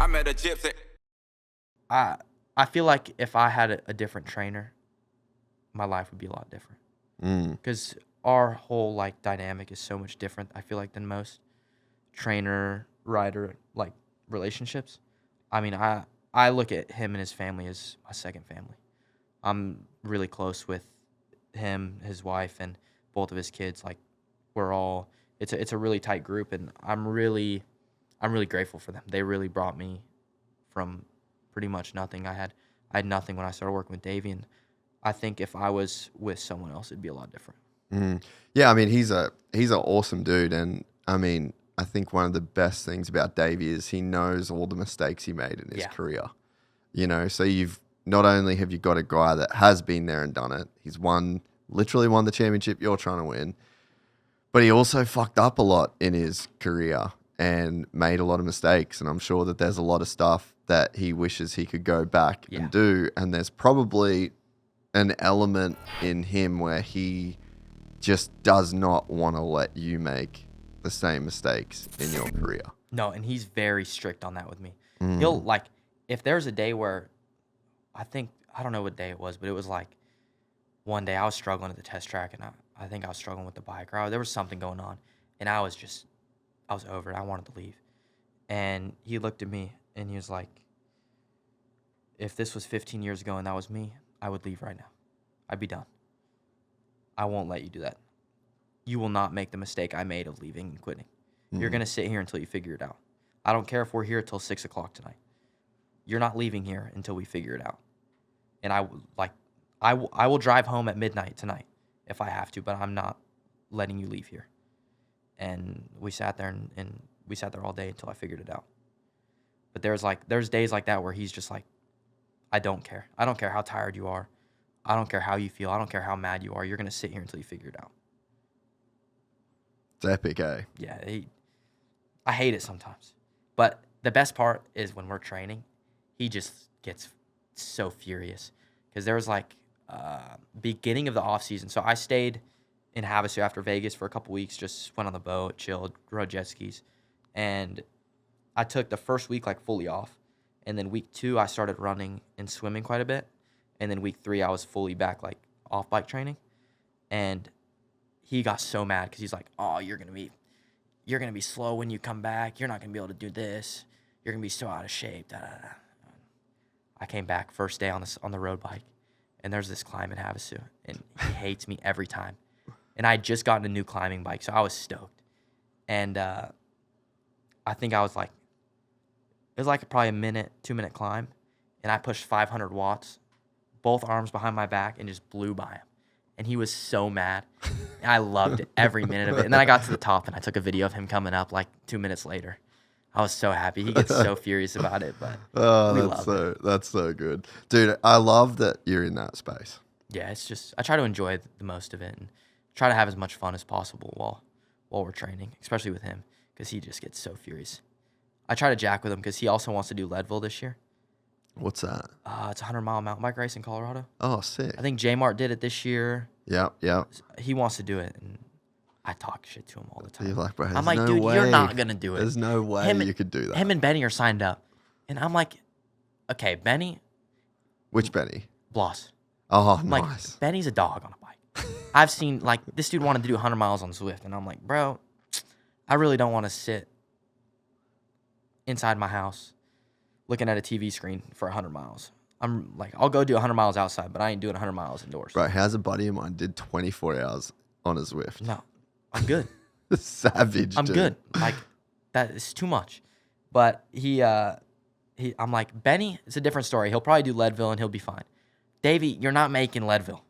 I met a gypsy. I feel like if I had a different trainer, my life would be a lot different. Because our whole like dynamic is so much different, I feel like, than most trainer rider like relationships. I mean, I look at him and his family as my second family. I'm really close with him, his wife, and both of his kids. Like, we're all it's a really tight group, and I'm really grateful for them. They really brought me from pretty much nothing. I had nothing when I started working with Davey, and I think if I was with someone else, it'd be a lot different. Yeah, I mean, he's an awesome dude, and I mean, I think one of the best things about Davey is he knows all the mistakes he made in his career. You know, so you've not only have you got a guy that has been there and done it, he's literally won the championship you're trying to win, but he also fucked up a lot in his career and made a lot of mistakes. And I'm sure that there's a lot of stuff that he wishes he could go back and do. And there's probably an element in him where he just does not want to let you make the same mistakes in your career. No, and he's very strict on that with me. He'll, like, if there's a day where I don't know what day it was, but it was like one day I was struggling at the test track, and I think I was struggling with the bike, or there was something going on, and I was over it. I wanted to leave. And he looked at me and he was like, if this was 15 years ago and that was me, I would leave right now. I'd be done. I won't let you do that. You will not make the mistake I made of leaving and quitting. You're going to sit here until you figure it out. I don't care if we're here till 6 o'clock tonight. You're not leaving here until we figure it out. And I will drive home at midnight tonight if I have to, but I'm not letting you leave here. And we sat there and we sat there all day until I figured it out. But there's days like that where he's just like, I don't care. I don't care how tired you are. I don't care how you feel. I don't care how mad you are. You're going to sit here until you figure it out. It's epic, eh? Yeah, I hate it sometimes. But the best part is when we're training, he just gets so furious. Because there was like beginning of the off season. So I stayed in Havasu after Vegas for a couple weeks, just went on the boat, chilled, rode jet skis. And I took the first week like fully off. And then week 2, I started running and swimming quite a bit. And then week 3, I was fully back like off bike training. And he got so mad because he's like, oh, you're gonna be slow when you come back. You're not gonna be able to do this. You're gonna be so out of shape. Da, da, da. I came back first day on the road bike, and there's this climb in Havasu, and he hates me every time. And I had just gotten a new climbing bike, so I was stoked. And I think I was like, it was like probably a 2-minute climb, and I pushed 500 watts, both arms behind my back, and just blew by him. And he was so mad. And I loved it, every minute of it. And then I got to the top, and I took a video of him coming up like 2 minutes later. I was so happy. He gets so furious about it, but that's so good. Dude, I love that you're in that space. Yeah, it's just, I try to enjoy the most of it and try to have as much fun as possible while we're training, especially with him, because he just gets so furious. I try to jack with him because he also wants to do Leadville this year. What's that? It's a 100-mile mountain bike race in Colorado. Oh, sick. I think J-Mart did it this year. Yeah. He wants to do it, and I talk shit to him all the time. You're like, bro, I'm like, dude, you're not going to do it. There's no way you could do that. Him and Benny are signed up. And I'm like, okay, Benny. Which Benny? Bloss. Oh, I'm nice. Like, Benny's a dog on a bike. I've seen, like, this dude wanted to do 100 miles on Zwift, and I'm like, bro, I really don't want to sit inside my house looking at a TV screen for 100 miles. I'm like, I'll go do 100 miles outside, but I ain't doing 100 miles indoors. Bro, how's a buddy of mine did 24 hours on a Zwift? No, I'm good. Savage, I'm dude. good. Like, that is too much. But I'm like, Benny, it's a different story. He'll probably do Leadville and he'll be fine. Davey, you're not making Leadville.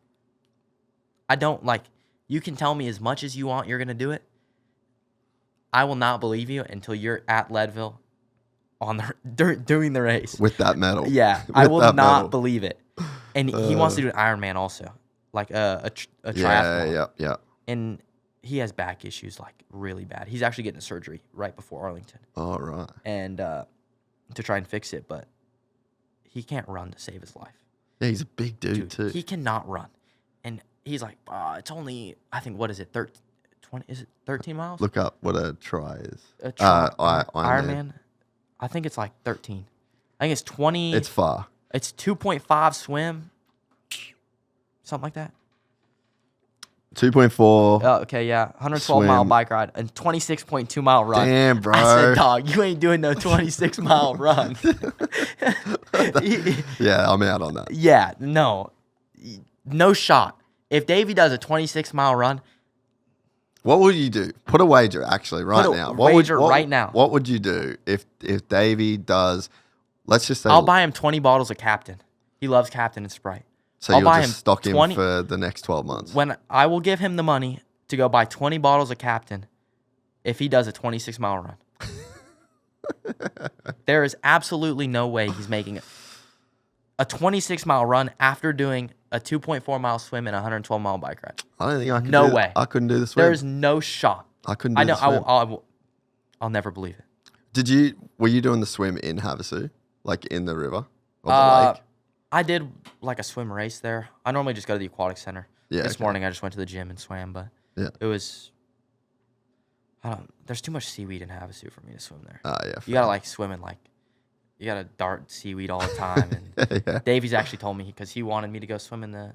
I don't, like, you can tell me as much as you want you're going to do it. I will not believe you until you're at Leadville doing the race. With that medal. Yeah, I will not believe it. And he wants to do an Ironman also, like a triathlon. Yeah. And he has back issues, like, really bad. He's actually getting a surgery right before Arlington. Oh, right. And to try and fix it, but he can't run to save his life. Yeah, he's a big dude too. He cannot run. And he's like, it's only, I think, what is it, 13 miles? Look up what a tri is. Ironman? I think it's like 13. I think it's 20. It's far. It's 2.5 swim, something like that. 2.4. Oh, okay, yeah. 112-mile Swim. bike ride and 26.2-mile run. Damn, bro. I said, dog, you ain't doing no 26-mile run. Yeah, I'm out on that. Yeah, no. No shot. If Davey does a 26-mile run. What would you do? Put a wager, actually, right now. Right now. What would you do if Davey does, let's just say. I'll buy him 20 bottles of Captain. He loves Captain and Sprite. So I'll you'll buy just him stock 20 him for the next 12 months. When I will give him the money to go buy 20 bottles of Captain if he does a 26-mile run. There is absolutely no way he's making a 26-mile run after doing a 2.4-mile swim and a 112-mile bike ride. I don't think I could. No way. I couldn't do the swim. There is no shot. I couldn't do the swim. I'll never believe it. Were you doing the swim in Havasu? Like in the river? Or the lake? I did like a swim race there. I normally just go to the aquatic center. Yeah, This morning I just went to the gym and swam, but yeah. it was. There's too much seaweed in Havasu for me to swim there. Yeah. You gotta like swim in like, you gotta dart seaweed all the time. And Yeah. Davey's actually told me because he wanted me to go swim in the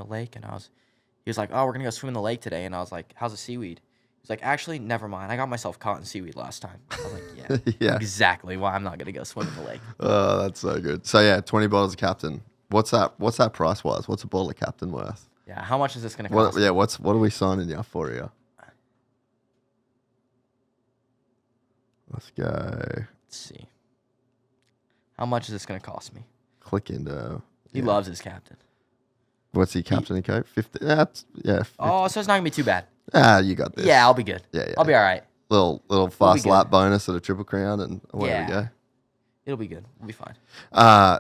lake, and he was like, oh, we're gonna go swim in the lake today, and I was like, how's the seaweed? He's like, actually, never mind. I got myself caught in seaweed last time. I was like, yeah, Yeah. exactly why I'm not gonna go swim in the lake. Oh, that's so good. So yeah, 20 bottles of Captain. What's that price wise? What's a bottle of Captain worth? Yeah, how much is this gonna cost? What are we signing you for here? Let's go. Let's see. How much is this gonna cost me? Click into. He loves his Captain. What's he, Captain and Coke? 50. Yeah. 50. Oh, so it's not gonna be too bad. You got this. Yeah, I'll be good. Yeah. I'll be all right. Little fast lap bonus at a Triple Crown, and away we go. It'll be good. We'll be fine.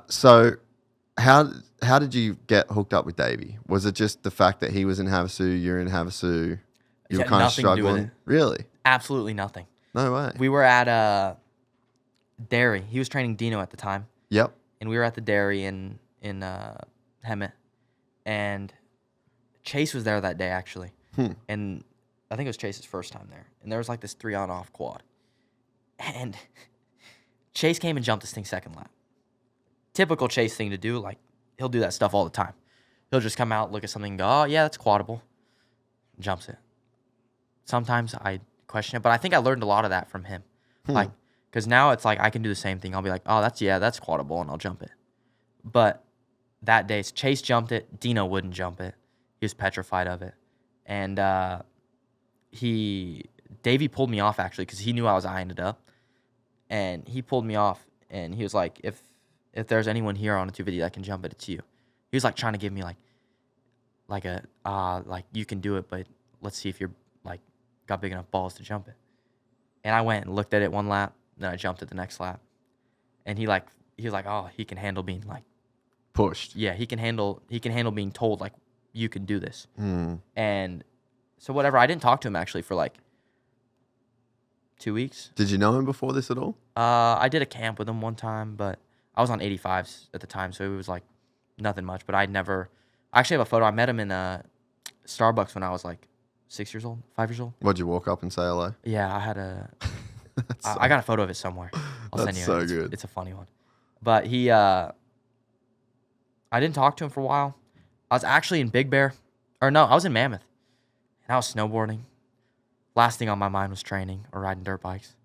So how did you get hooked up with Davey? Was it just the fact that he was in Havasu, you're in Havasu, you were kind of struggling? Really? Absolutely nothing. No way. We were at dairy. He was training Dino at the time. Yep. And we were at the dairy in Hemet, and Chase was there that day actually. And I think it was Chase's first time there. And there was like this 3-on-off quad, and Chase came and jumped this thing second lap. Typical Chase thing to do. Like, he'll do that stuff all the time. He'll just come out, look at something, and go, oh yeah, that's quadable. Jumps it. Sometimes I question it, but I think I learned a lot of that from him. Like, because now it's like I can do the same thing. I'll be like, oh, that's quadable, and I'll jump it. But that day, Chase jumped it. Dino wouldn't jump it. He was petrified of it. And Davey pulled me off, actually, because he knew I was eyeing it up. And he pulled me off, and he was like, if there's anyone here on a 250 that can jump it, it's you. He was like trying to give me like you can do it, but let's see if you're like got big enough balls to jump it. And I went and looked at it one lap, then I jumped it the next lap. And he was like, oh, he can handle being like pushed. Yeah, he can handle being told like you can do this. And so whatever, I didn't talk to him actually for like 2 weeks. Did you know him before this at all? I did a camp with him one time, but I was on 85s at the time, so it was like nothing much. But I actually have a photo. I met him in Starbucks when I was like 5 years old. What'd you walk up and say hello? Yeah, I had I got a photo of it somewhere. I'll send you. So good. It's a funny one. But I didn't talk to him for a while. I was actually in Big Bear, or no, I was in Mammoth, and I was snowboarding. Last thing on my mind was training or riding dirt bikes.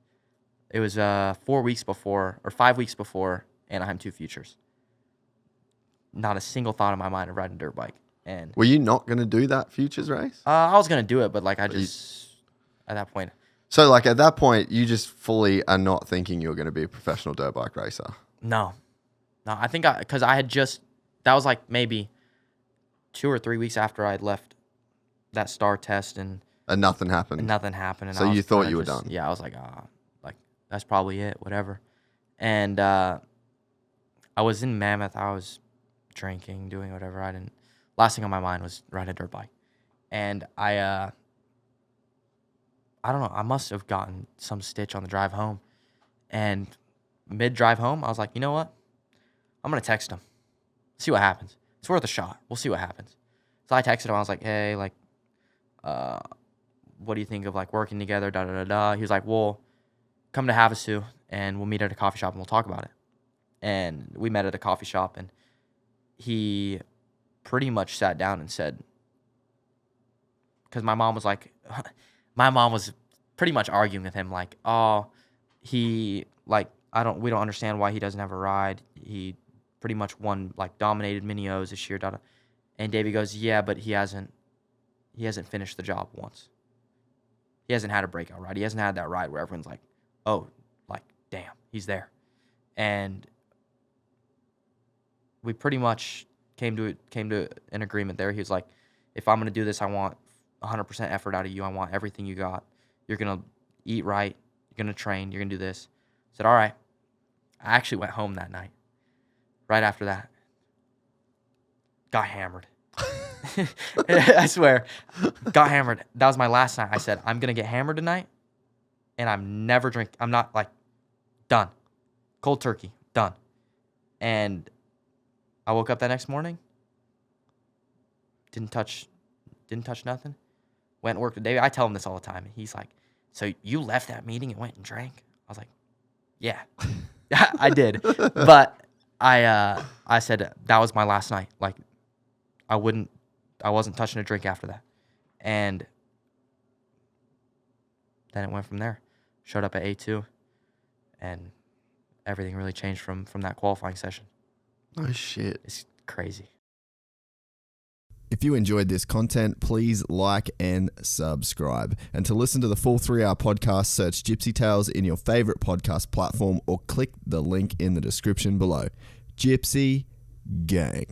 It was 5 weeks before Anaheim 2 Futures. Not a single thought in my mind of riding a dirt bike. And were you not going to do that Futures race? I was going to do it, but like at that point. So like at that point, you just fully are not thinking you're going to be a professional dirt bike racer. No, I think because I had that was like maybe 2 or 3 weeks after I had left that star test and nothing happened. And so you thought you were done? Yeah, I was like, like that's probably it, whatever. And I was in Mammoth. I was drinking, doing whatever. Last thing on my mind was riding a dirt bike. And I don't know. I must have gotten some stitch on the drive home. And mid-drive home, I was like, you know what? I'm going to text him. See what happens. It's worth a shot. We'll see what happens. So I texted him. I was like, hey, like, what do you think of, like, working together, da-da-da-da. He was like, well, come to Havasu and we'll meet at a coffee shop and we'll talk about it. And we met at a coffee shop, and he pretty much sat down and said, because my mom was pretty much arguing with him, like, oh, we don't understand why he doesn't have a ride. He pretty much won, like, dominated mini O's this year. And Davey goes, yeah, but he hasn't finished the job once. He hasn't had a breakout ride. He hasn't had that ride where everyone's like, oh, like, damn, he's there. And we pretty much came to an agreement there. He was like, if I'm going to do this, I want 100% effort out of you. I want everything you got. You're going to eat right. You're going to train. You're going to do this. I said, all right. I actually went home that night. Right after that, got hammered. I swear, got hammered. That was my last night. I said, I'm going to get hammered tonight, and I'm never drinking. I'm not, like, done. Cold turkey, done. And I woke up that next morning, didn't touch nothing. Went and worked with Davey. I tell him this all the time. He's like, so you left that meeting and went and drank? I was like, yeah, I did. But I said that was my last night. Like, I wasn't touching a drink after that. And then it went from there. Showed up at A2, and everything really changed from that qualifying session. Oh, shit. It's crazy. If you enjoyed this content, please like and subscribe. And to listen to the full 3-hour podcast, search Gypsy Tales in your favorite podcast platform or click the link in the description below. Gypsy Gang.